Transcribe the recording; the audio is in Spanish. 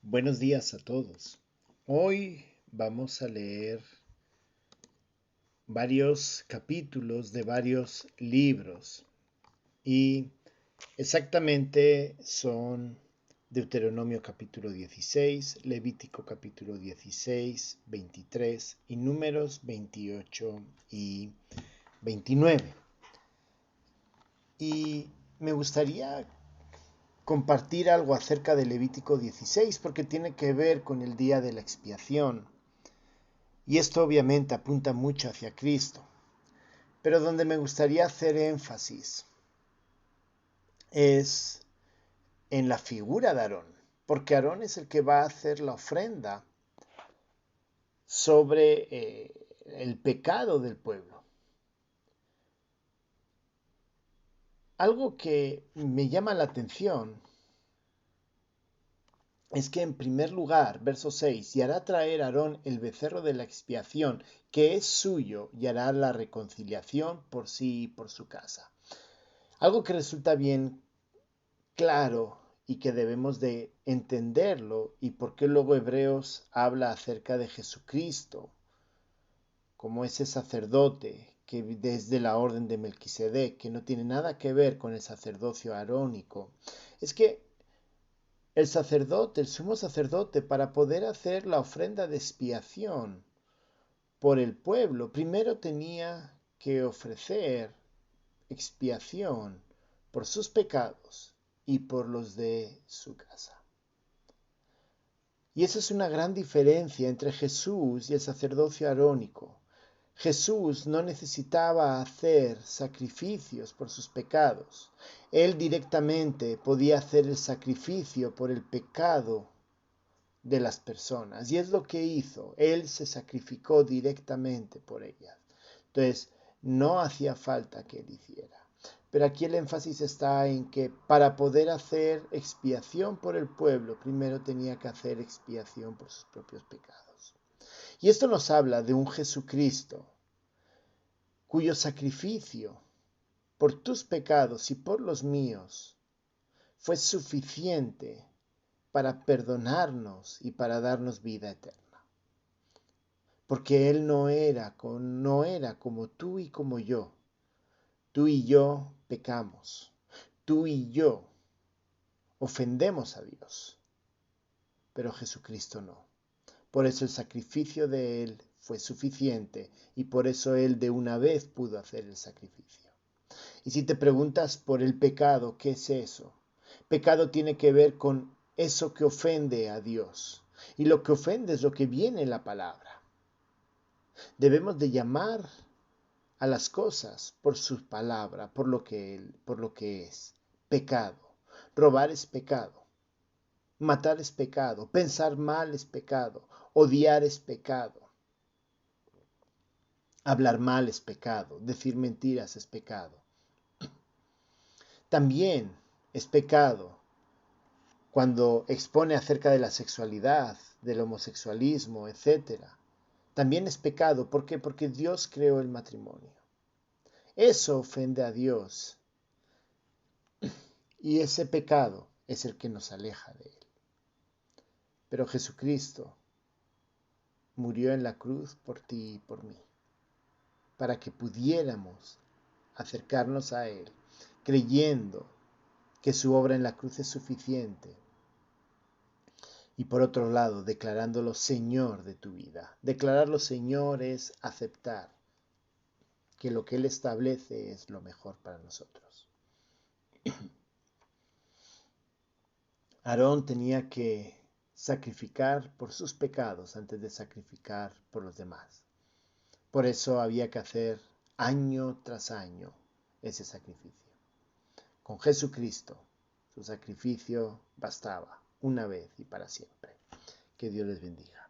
Buenos días a todos. Hoy vamos a leer varios capítulos de varios libros y exactamente son Deuteronomio capítulo 16, Levítico capítulo 16, 23 y Números 28 y 29. Y me gustaría compartir algo acerca de Levítico 16 porque tiene que ver con el día de la expiación. Y esto obviamente apunta mucho hacia Cristo. Pero donde me gustaría hacer énfasis es en la figura de Aarón, porque Aarón es el que va a hacer la ofrenda sobre el pecado del pueblo. Algo que me llama la atención es que en primer lugar, verso 6, y hará traer a Aarón el becerro de la expiación, que es suyo, y hará la reconciliación por sí y por su casa. Algo que resulta bien claro y que debemos de entenderlo y por qué luego Hebreos habla acerca de Jesucristo como ese sacerdote que desde la orden de Melquisedec, que no tiene nada que ver con el sacerdocio arónico, es que el sacerdote, el sumo sacerdote, para poder hacer la ofrenda de expiación por el pueblo, primero tenía que ofrecer expiación por sus pecados y por los de su casa. Y esa es una gran diferencia entre Jesús y el sacerdocio arónico. Jesús no necesitaba hacer sacrificios por sus pecados. Él directamente podía hacer el sacrificio por el pecado de las personas. Y es lo que hizo. Él se sacrificó directamente por ellas. Entonces, no hacía falta que él hiciera. Pero aquí el énfasis está en que para poder hacer expiación por el pueblo, primero tenía que hacer expiación por sus propios pecados. Y esto nos habla de un Jesucristo cuyo sacrificio por tus pecados y por los míos fue suficiente para perdonarnos y para darnos vida eterna. Porque Él no era como tú y como yo. Tú y yo pecamos. Tú y yo ofendemos a Dios. Pero Jesucristo no. Por eso el sacrificio de Él fue suficiente y por eso Él de una vez pudo hacer el sacrificio. Y si te preguntas por el pecado, ¿qué es eso? Pecado tiene que ver con eso que ofende a Dios. Y lo que ofende es lo que viene en la palabra. Debemos de llamar a las cosas por su palabra, por lo que es. Pecado. Robar es pecado. Matar es pecado. Pensar mal es pecado. Odiar es pecado. Hablar mal es pecado. Decir mentiras es pecado. También es pecado cuando expone acerca de la sexualidad, del homosexualismo, etc. También es pecado. ¿Por qué? Porque Dios creó el matrimonio. Eso ofende a Dios. Y ese pecado es el que nos aleja de Él. Pero Jesucristo murió en la cruz por ti y por mí, para que pudiéramos acercarnos a Él, creyendo que su obra en la cruz es suficiente. Y por otro lado, declarándolo Señor de tu vida. Declararlo Señor es aceptar que lo que Él establece es lo mejor para nosotros. Aarón tenía que sacrificar por sus pecados antes de sacrificar por los demás. Por eso había que hacer año tras año ese sacrificio. Con Jesucristo, su sacrificio bastaba una vez y para siempre. Que Dios les bendiga.